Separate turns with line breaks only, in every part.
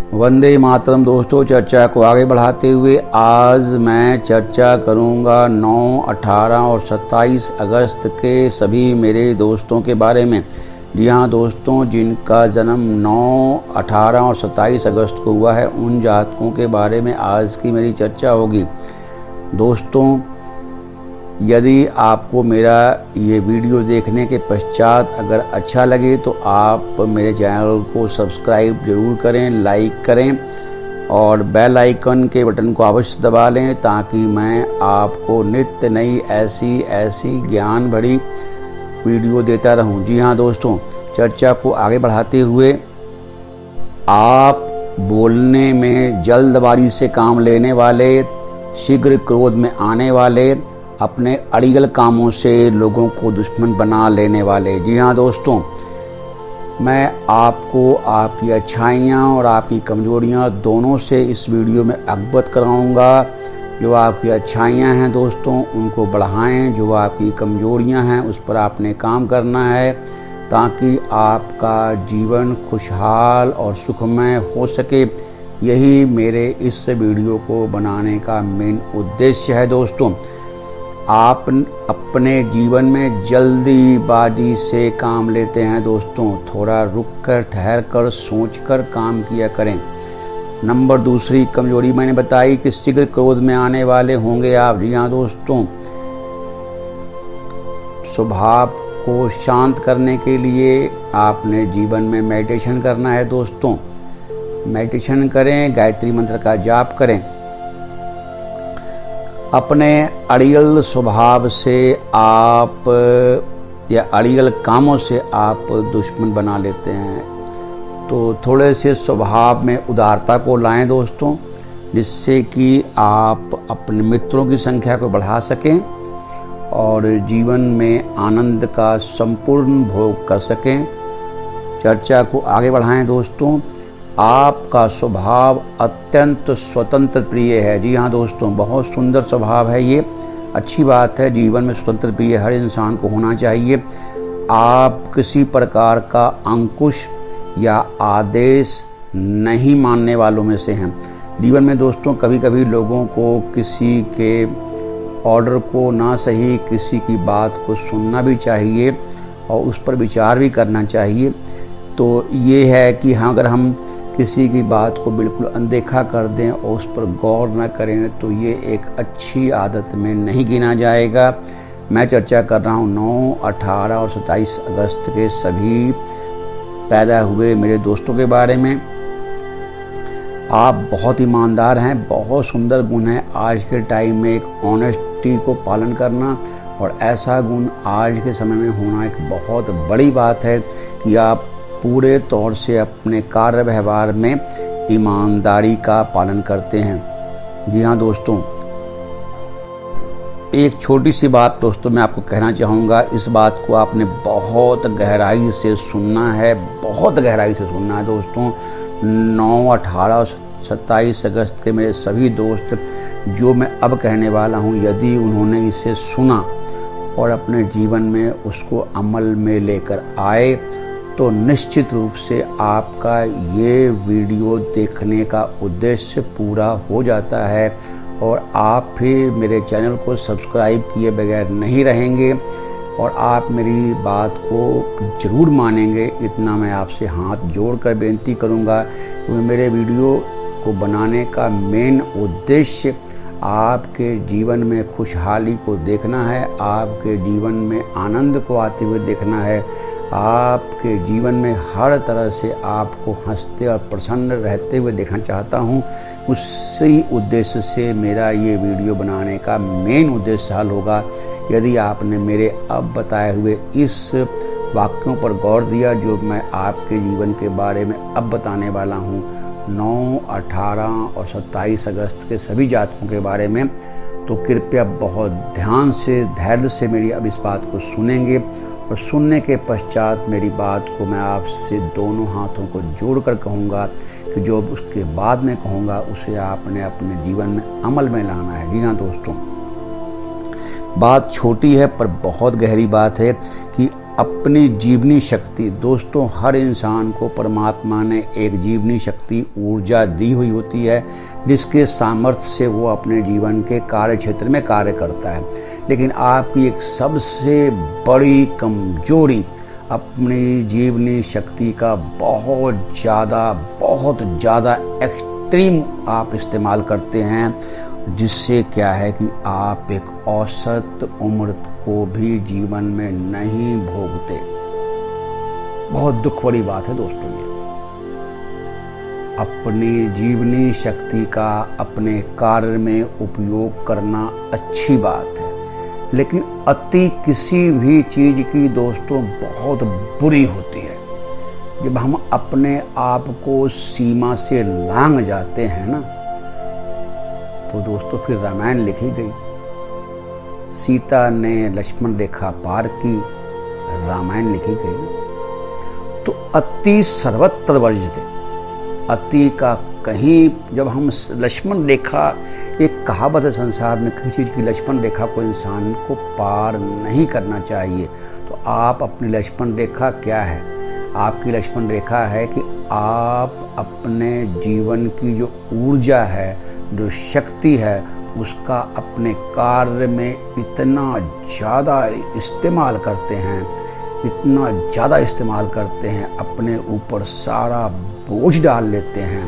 वंदे मातरम। दोस्तों, चर्चा को आगे बढ़ाते हुए आज मैं चर्चा करूंगा 9, 18 और 27 अगस्त के सभी मेरे दोस्तों के बारे में। जी हाँ दोस्तों, जिनका जन्म 9, 18 और 27 अगस्त को हुआ है, उन जातकों के बारे में आज की मेरी चर्चा होगी। दोस्तों, यदि आपको मेरा ये वीडियो देखने के पश्चात अगर अच्छा लगे तो आप मेरे चैनल को सब्सक्राइब ज़रूर करें, लाइक करें और बेल आइकन के बटन को अवश्य दबा लें, ताकि मैं आपको नित्य नई ऐसी ज्ञान भरी वीडियो देता रहूं। जी हाँ दोस्तों, चर्चा को आगे बढ़ाते हुए, आप बोलने में जल्दबाजी से काम लेने वाले, शीघ्र क्रोध में आने वाले, अपने अड़ियल कामों से लोगों को दुश्मन बना लेने वाले। जी हाँ दोस्तों, मैं आपको आपकी अच्छाइयाँ और आपकी कमजोरियाँ दोनों से इस वीडियो में अवगत कराऊंगा। जो आपकी अच्छाइयाँ हैं दोस्तों, उनको बढ़ाएं। जो आपकी कमजोरियाँ हैं, उस पर आपने काम करना है, ताकि आपका जीवन खुशहाल और सुखमय हो सके। यही मेरे इस वीडियो को बनाने का मेन उद्देश्य है। दोस्तों, आप अपने जीवन में जल्दीबाजी से काम लेते हैं दोस्तों, थोड़ा रुक कर, ठहर कर, सोच कर काम किया करें। नंबर दूसरी कमजोरी मैंने बताई कि शीघ्र क्रोध में आने वाले होंगे आप। जी हाँ दोस्तों, स्वभाव को शांत करने के लिए आपने जीवन में मेडिटेशन करना है दोस्तों। मेडिटेशन करें, गायत्री मंत्र का जाप करें। अपने अड़ियल स्वभाव से आप या अड़ियल कामों से आप दुश्मन बना लेते हैं, तो थोड़े से स्वभाव में उदारता को लाएं दोस्तों, जिससे कि आप अपने मित्रों की संख्या को बढ़ा सकें और जीवन में आनंद का संपूर्ण भोग कर सकें। चर्चा को आगे बढ़ाएं दोस्तों। आपका स्वभाव अत्यंत स्वतंत्र प्रिय है। जी हाँ दोस्तों, बहुत सुंदर स्वभाव है ये, अच्छी बात है। जीवन में स्वतंत्र प्रिय हर इंसान को होना चाहिए। आप किसी प्रकार का अंकुश या आदेश नहीं मानने वालों में से हैं। जीवन में दोस्तों, कभी कभी लोगों को किसी के ऑर्डर को ना सही, किसी की बात को सुनना भी चाहिए और उस पर विचार भी करना चाहिए। तो ये है कि हाँ, अगर हम किसी की बात को बिल्कुल अनदेखा कर दें और उस पर गौर न करें, तो ये एक अच्छी आदत में नहीं गिना जाएगा। मैं चर्चा कर रहा हूँ 9, 18 और 27 अगस्त के सभी पैदा हुए मेरे दोस्तों के बारे में। आप बहुत ईमानदार हैं, बहुत सुंदर गुण है आज के टाइम में एक ऑनेस्टी को पालन करना, और ऐसा गुण आज के समय में होना एक बहुत बड़ी बात है कि आप पूरे तौर से अपने कार्य व्यवहार में ईमानदारी का पालन करते हैं। जी हाँ दोस्तों, एक छोटी सी बात दोस्तों मैं आपको कहना चाहूँगा। इस बात को आपने बहुत गहराई से सुनना है, बहुत गहराई से सुनना है दोस्तों। 9, 18 और 27 अगस्त के मेरे सभी दोस्त, जो मैं अब कहने वाला हूँ, यदि उन्होंने इसे सुना और अपने जीवन में उसको अमल में लेकर आए, तो निश्चित रूप से आपका ये वीडियो देखने का उद्देश्य पूरा हो जाता है और आप फिर मेरे चैनल को सब्सक्राइब किए बगैर नहीं रहेंगे और आप मेरी बात को ज़रूर मानेंगे। इतना मैं आपसे हाथ जोड़कर बेनती करूँगा, क्योंकि मेरे वीडियो को बनाने का मेन उद्देश्य आपके जीवन में खुशहाली को देखना है, आपके जीवन में आनंद को आते हुए देखना है, आपके जीवन में हर तरह से आपको हंसते और प्रसन्न रहते हुए देखना चाहता हूँ। उसी उद्देश्य से मेरा ये वीडियो बनाने का मेन उद्देश्य हल होगा। यदि आपने मेरे अब बताए हुए इस वाक्यों पर गौर दिया, जो मैं आपके जीवन के बारे में अब बताने वाला हूँ, 9, 18 और 27 अगस्त के सभी जातकों के बारे में, तो कृपया बहुत ध्यान से, धैर्य से मेरी अब इस बात को सुनेंगे और सुनने के पश्चात मेरी बात को मैं आपसे दोनों हाथों को जोड़कर कहूँगा कि जो उसके बाद में कहूँगा उसे आपने अपने जीवन में अमल में लाना है। जी हाँ दोस्तों, बात छोटी है पर बहुत गहरी बात है कि अपनी जीवनी शक्ति, दोस्तों हर इंसान को परमात्मा ने एक जीवनी शक्ति, ऊर्जा दी हुई होती है जिसके सामर्थ्य से वो अपने जीवन के कार्य क्षेत्र में कार्य करता है। लेकिन आपकी एक सबसे बड़ी कमजोरी अपनी जीवनी शक्ति का बहुत ज़्यादा एक्सट्रीम आप इस्तेमाल करते हैं, जिससे क्या है कि आप एक औसत उम्र को भी जीवन में नहीं भोगते। बहुत दुख भरी बात है दोस्तों ये। अपनी जीवनी शक्ति का अपने कार्य में उपयोग करना अच्छी बात है, लेकिन अति किसी भी चीज की दोस्तों बहुत बुरी होती है। जब हम अपने आप को सीमा से लांघ जाते हैं ना, तो दोस्तों फिर रामायण लिखी गई। सीता ने लक्ष्मण रेखा पार की, रामायण लिखी गई। तो अति सर्वत्र वर्जित, अति का कहीं, जब हम लक्ष्मण रेखा, एक कहावत है संसार में किसी चीज़ की लक्ष्मण रेखा को इंसान को पार नहीं करना चाहिए। तो आप अपनी लक्ष्मण रेखा क्या है? आपकी लक्ष्मण रेखा है कि आप अपने जीवन की जो ऊर्जा है, जो शक्ति है, उसका अपने कार्य में इतना ज़्यादा इस्तेमाल करते हैं, इतना ज़्यादा इस्तेमाल करते हैं, अपने ऊपर सारा बोझ डाल लेते हैं।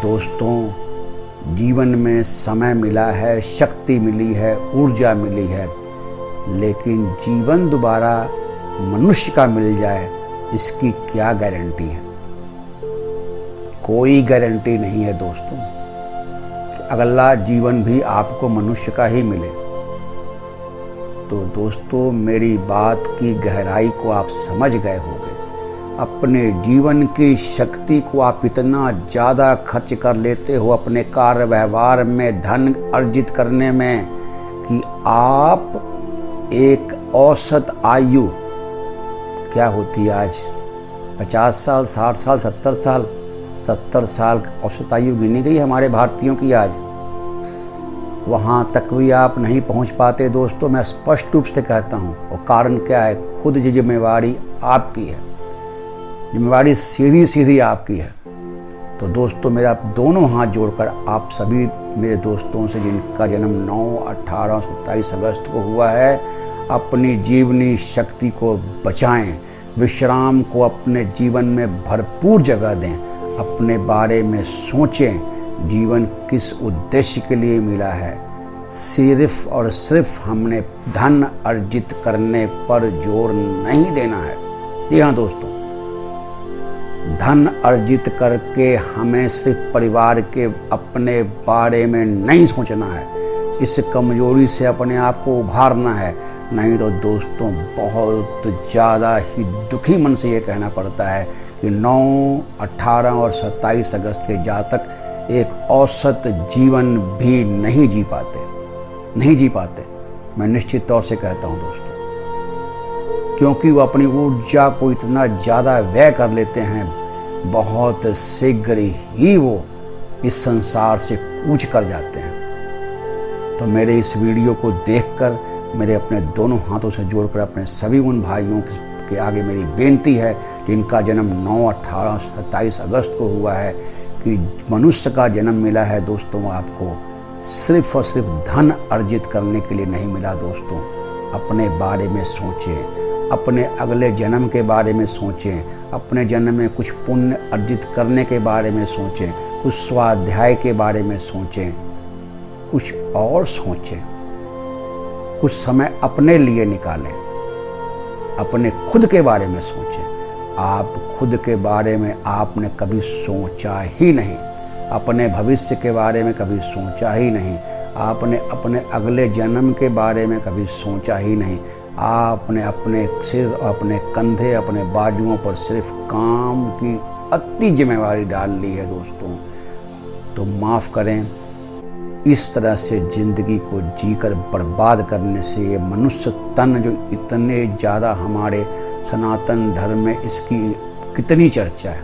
दोस्तों जीवन में समय मिला है, शक्ति मिली है, ऊर्जा मिली है, लेकिन जीवन दोबारा मनुष्य का मिल जाए, इसकी क्या गारंटी है? कोई गारंटी नहीं है दोस्तों कि अगला जीवन भी आपको मनुष्य का ही मिले। तो दोस्तों मेरी बात की गहराई को आप समझ गए होंगे। अपने जीवन की शक्ति को आप इतना ज़्यादा खर्च कर लेते हो अपने कार्य व्यवहार में, धन अर्जित करने में, कि आप एक औसत आयु क्या होती है आज, 50 साल, 60 साल, 70 साल औसत आयु गिनी गई हमारे भारतीयों की आज। वहाँ तक भी आप नहीं पहुँच पाते दोस्तों, मैं स्पष्ट रूप से कहता हूँ। और कारण क्या है? खुद जिम्मेवारी आपकी है, जिम्मेवारी सीधी सीधी आपकी है। तो दोस्तों मेरा दोनों हाथ जोड़कर आप सभी मेरे दोस्तों से जिनका जन्म 9, 18, 27 अगस्त को हुआ है, अपनी जीवनी शक्ति को बचाएं, विश्राम को अपने जीवन में भरपूर जगह दें, अपने बारे में सोचें, जीवन किस उद्देश्य के लिए मिला है। सिर्फ और सिर्फ हमने धन अर्जित करने पर जोर नहीं देना है। जी हाँ दोस्तों, धन अर्जित करके हमें सिर्फ परिवार के अपने बारे में नहीं सोचना है, इस कमजोरी से अपने आप को उभारना है। नहीं तो दोस्तों बहुत ज़्यादा ही दुखी मन से ये कहना पड़ता है कि 9, 18 और 27 अगस्त के जातक एक औसत जीवन भी नहीं जी पाते। मैं निश्चित तौर से कहता हूँ दोस्तों, क्योंकि वो अपनी ऊर्जा को इतना ज़्यादा व्यय कर लेते हैं, बहुत शीघ्र ही वो इस संसार से कूच कर जाते हैं। तो मेरे इस वीडियो को देखकर मेरे अपने दोनों हाथों से जोड़कर अपने सभी उन भाइयों के आगे मेरी बेनती है जिनका जन्म 9, 18, 27 अगस्त को हुआ है, कि मनुष्य का जन्म मिला है दोस्तों आपको सिर्फ और सिर्फ धन अर्जित करने के लिए नहीं मिला दोस्तों। अपने बारे में सोचें, अपने अगले जन्म के बारे में सोचें, अपने जन्म में कुछ पुण्य अर्जित करने के बारे में सोचें, कुछ स्वाध्याय के बारे में सोचें, कुछ और सोचें, कुछ समय अपने लिए निकालें, अपने खुद के बारे में सोचें। आप खुद के बारे में आपने कभी सोचा ही नहीं, अपने भविष्य के बारे में कभी सोचा ही नहीं, आपने अपने अगले जन्म के बारे में कभी सोचा ही नहीं। आपने अपने सिर, अपने कंधे, अपने बाजुओं पर सिर्फ काम की अति जिम्मेवारी डाल ली है दोस्तों। तो माफ़ करें, इस तरह से ज़िंदगी को जीकर बर्बाद करने से ये मनुष्य तन जो इतने ज़्यादा हमारे सनातन धर्म में इसकी कितनी चर्चा है,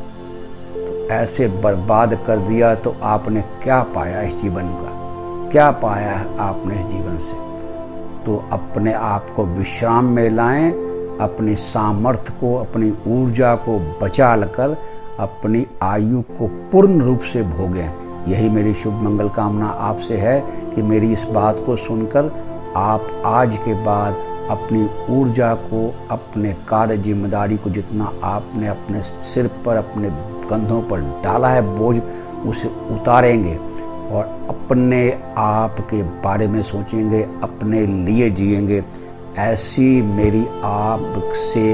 तो ऐसे बर्बाद कर दिया तो आपने क्या पाया इस जीवन का? क्या पाया है आपने इस जीवन से? तो अपने आप को विश्राम में लाएं, अपनी सामर्थ्य को, अपनी ऊर्जा को बचा कर अपनी आयु को पूर्ण रूप से भोगें। यही मेरी शुभ मंगल कामना आपसे है कि मेरी इस बात को सुनकर आप आज के बाद अपनी ऊर्जा को, अपने कार्य जिम्मेदारी को जितना आपने अपने सिर पर, अपने कंधों पर डाला है बोझ, उसे उतारेंगे और अपने आप के बारे में सोचेंगे, अपने लिए जिएंगे। ऐसी मेरी आपसे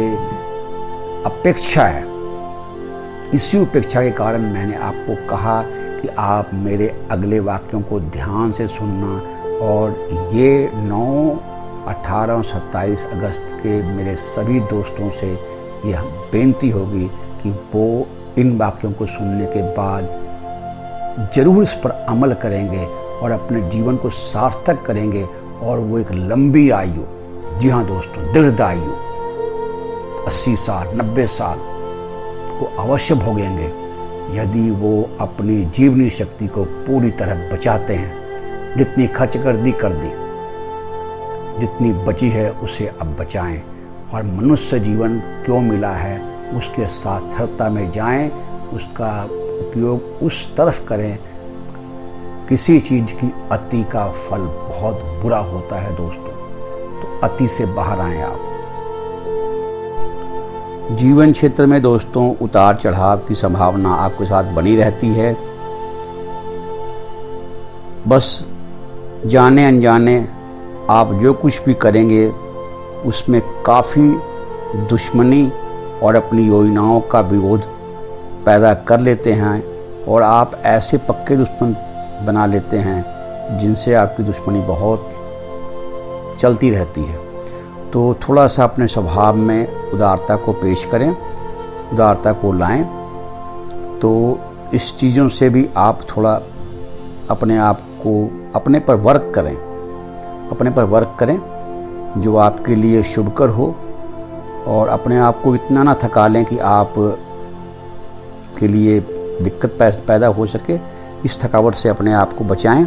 अपेक्षा है। इसी अपेक्षा के कारण मैंने आपको कहा कि आप मेरे अगले वाक्यों को ध्यान से सुनना और ये 9, 18 और 27 अगस्त के मेरे सभी दोस्तों से यह बेनती होगी कि वो इन वाक्यों को सुनने के बाद जरूर इस पर अमल करेंगे और अपने जीवन को सार्थक करेंगे और वो एक लंबी आयु, जी हाँ दोस्तों, दीर्घायु 80 साल 90 साल को अवश्य भोगेंगे यदि वो अपनी जीवनी शक्ति को पूरी तरह बचाते हैं। जितनी खर्च कर दी, जितनी बची है उसे अब बचाएं और मनुष्य जीवन क्यों मिला है उसके सार्थकता में जाएं, उसका उपयोग उस तरफ करें। किसी चीज़ की अति का फल बहुत बुरा होता है दोस्तों, तो अति से बाहर आएं आप। जीवन क्षेत्र में दोस्तों उतार चढ़ाव की संभावना आपके साथ बनी रहती है। बस जाने अनजाने आप जो कुछ भी करेंगे उसमें काफ़ी दुश्मनी और अपनी योजनाओं का विरोध पैदा कर लेते हैं और आप ऐसे पक्के दुश्मन बना लेते हैं जिनसे आपकी दुश्मनी बहुत चलती रहती है। तो थोड़ा सा अपने स्वभाव में उदारता को पेश करें, उदारता को लाएं, तो इस चीज़ों से भी आप थोड़ा अपने आप को, अपने पर वर्क करें जो आपके लिए शुभकर हो और अपने आप को इतना ना थका लें कि आप के लिए दिक्कत पैदा हो सके। इस थकावट से अपने आप को बचाएं।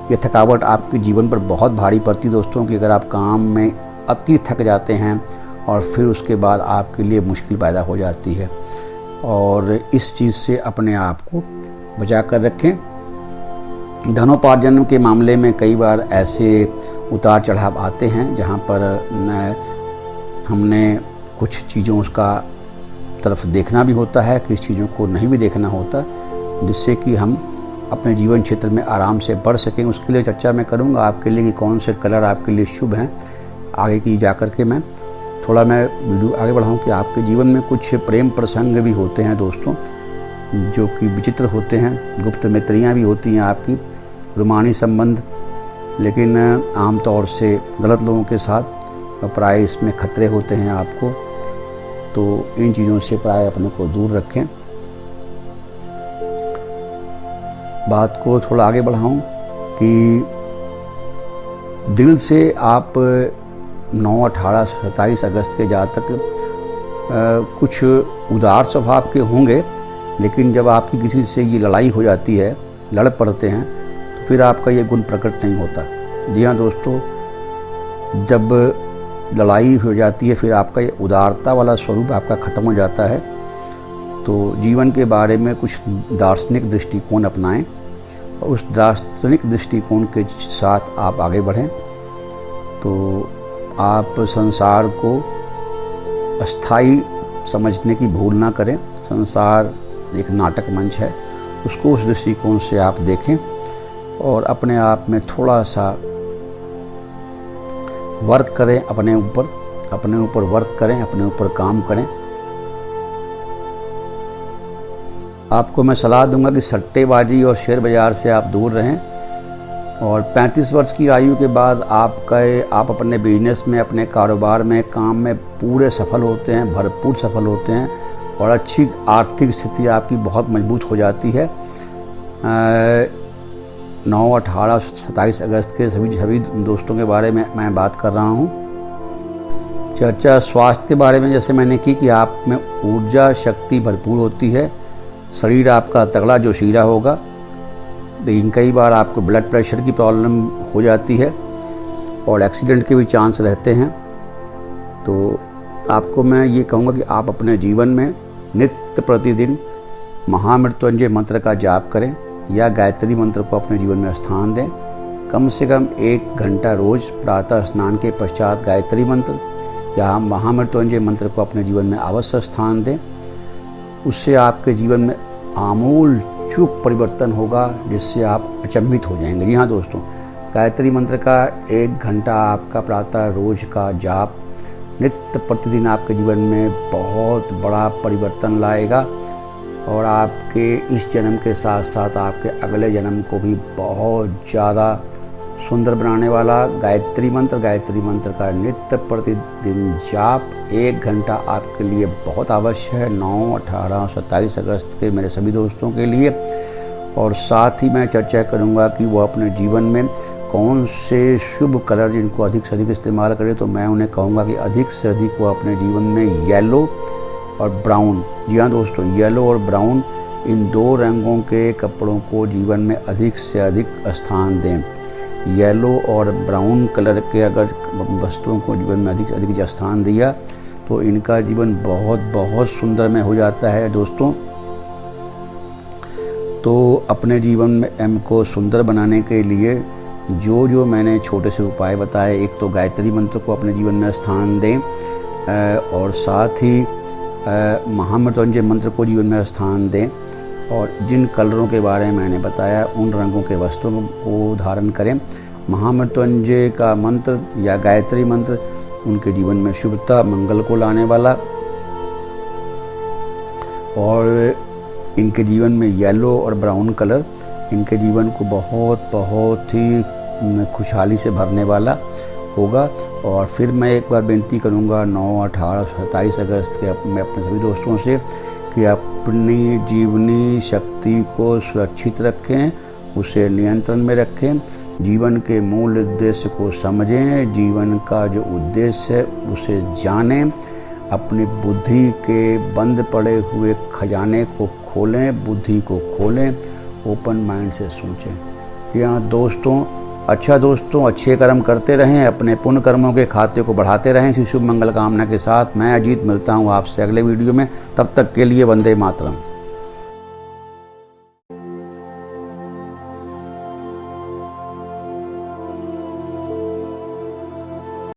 ये थकावट आपके जीवन पर बहुत भारी पड़ती है दोस्तों कि अगर आप काम में अति थक जाते हैं और फिर उसके बाद आपके लिए मुश्किल पैदा हो जाती है और इस चीज़ से अपने आप को बचा कर रखें। धनोपार्जन के मामले में कई बार ऐसे उतार चढ़ाव आते हैं जहाँ पर हमने कुछ चीज़ों का तरफ देखना भी होता है, किस चीज़ों को नहीं भी देखना होता, जिससे कि हम अपने जीवन क्षेत्र में आराम से बढ़ सकें। उसके लिए चर्चा मैं करूँगा आपके लिए कि कौन से कलर आपके लिए शुभ हैं। आगे की जा कर के मैं वीडियो आगे बढ़ाऊँ कि आपके जीवन में कुछ प्रेम प्रसंग भी होते हैं दोस्तों जो कि विचित्र होते हैं, गुप्त मैत्रियाँ भी होती हैं आपकी, रूमानी संबंध, लेकिन आमतौर से गलत लोगों के साथ प्राय इसमें खतरे होते हैं आपको। तो इन चीज़ों से प्राय अपने को दूर रखें। बात को थोड़ा आगे बढ़ाऊं कि दिल से आप 9, 18, 27 अगस्त के जातक कुछ उदार स्वभाव के होंगे, लेकिन जब आपकी किसी से ये लड़ाई हो जाती है, लड़ पड़ते हैं, तो फिर आपका ये गुण प्रकट नहीं होता। जी हाँ दोस्तों, जब लड़ाई हो जाती है फिर आपका ये उदारता वाला स्वरूप आपका ख़त्म हो जाता है। तो जीवन के बारे में कुछ दार्शनिक दृष्टिकोण अपनाएं और उस दार्शनिक दृष्टिकोण के साथ आप आगे बढ़ें तो आप संसार को अस्थाई समझने की भूल ना करें। संसार एक नाटक मंच है, उसको उस दृष्टिकोण से आप देखें और अपने आप में थोड़ा सा वर्क करें, अपने ऊपर वर्क करें, अपने ऊपर काम करें। आपको मैं सलाह दूंगा कि सट्टेबाजी और शेयर बाज़ार से आप दूर रहें और 35 वर्ष की आयु के बाद आप अपने बिजनेस में, अपने कारोबार में, काम में पूरे सफल होते हैं, भरपूर सफल होते हैं और अच्छी आर्थिक स्थिति आपकी बहुत मजबूत हो जाती है। 9, 18, 27 अगस्त के सभी दोस्तों के बारे में मैं बात कर रहा हूँ। चर्चा स्वास्थ्य के बारे में जैसे मैंने की कि आप में ऊर्जा शक्ति भरपूर होती है, शरीर आपका तगड़ा जोशीला होगा, लेकिन कई बार आपको ब्लड प्रेशर की प्रॉब्लम हो जाती है और एक्सीडेंट के भी चांस रहते हैं। तो आपको मैं ये कहूँगा कि आप अपने जीवन में नित्य प्रतिदिन महामृत्युंजय मंत्र का जाप करें या गायत्री मंत्र को अपने जीवन में स्थान दें। कम से कम 1 घंटा रोज़ प्रातः स्नान के पश्चात गायत्री मंत्र या महामृत्युंजय मंत्र को अपने जीवन में अवश्य स्थान दें। उससे आपके जीवन में आमूल चूक परिवर्तन होगा, जिससे आप अचंभित हो जाएंगे। जी हाँ दोस्तों, गायत्री मंत्र का 1 घंटा आपका प्रातः रोज का जाप नित्य प्रतिदिन आपके जीवन में बहुत बड़ा परिवर्तन लाएगा और आपके इस जन्म के साथ साथ आपके अगले जन्म को भी बहुत ज़्यादा सुंदर बनाने वाला गायत्री मंत्र का नित्य प्रतिदिन जाप 1 घंटा आपके लिए बहुत आवश्यक है 9, 18 और 27 अगस्त के मेरे सभी दोस्तों के लिए। और साथ ही मैं चर्चा करूंगा कि वो अपने जीवन में कौन से शुभ कलर जिनको अधिक से अधिक इस्तेमाल करें। तो मैं उन्हें कहूँगा कि अधिक से अधिक वो अपने जीवन में येलो और ब्राउन, जी हाँ दोस्तों, येलो और ब्राउन इन 2 रंगों के कपड़ों को जीवन में अधिक से अधिक स्थान दें। येलो और ब्राउन कलर के अगर वस्तुओं को जीवन में अधिक से अधिक स्थान दिया तो इनका जीवन बहुत बहुत सुंदरमय हो जाता है दोस्तों। तो अपने जीवन में को सुंदर बनाने के लिए जो मैंने छोटे से उपाय बताए, एक तो गायत्री मंत्र को अपने जीवन में स्थान दें और साथ ही महामृत्युंजय मंत्र को जीवन में स्थान दें और जिन कलरों के बारे में मैंने बताया उन रंगों के वस्त्रों को धारण करें। महामृत्युंजय का मंत्र या गायत्री मंत्र उनके जीवन में शुभता मंगल को लाने वाला और इनके जीवन में येलो और ब्राउन कलर इनके जीवन को बहुत ही खुशहाली से भरने वाला होगा। और फिर मैं एक बार बेनती करूंगा 9, 18, 27 अगस्त के मैं अपने सभी दोस्तों से कि अपनी जीवनी शक्ति को सुरक्षित रखें, उसे नियंत्रण में रखें, जीवन के मूल उद्देश्य को समझें, जीवन का जो उद्देश्य है उसे जानें, अपनी बुद्धि के बंद पड़े हुए खजाने को खोलें, बुद्धि को खोलें, ओपन माइंड से सोचें। यहाँ दोस्तों दोस्तों अच्छे कर्म करते रहें, अपने पुण्य कर्मों के खाते को बढ़ाते रहें। इसी शुभ मंगल कामना के साथ मैं अजीत मिलता हूँ आपसे अगले वीडियो में। तब तक के लिए वंदे मातरम।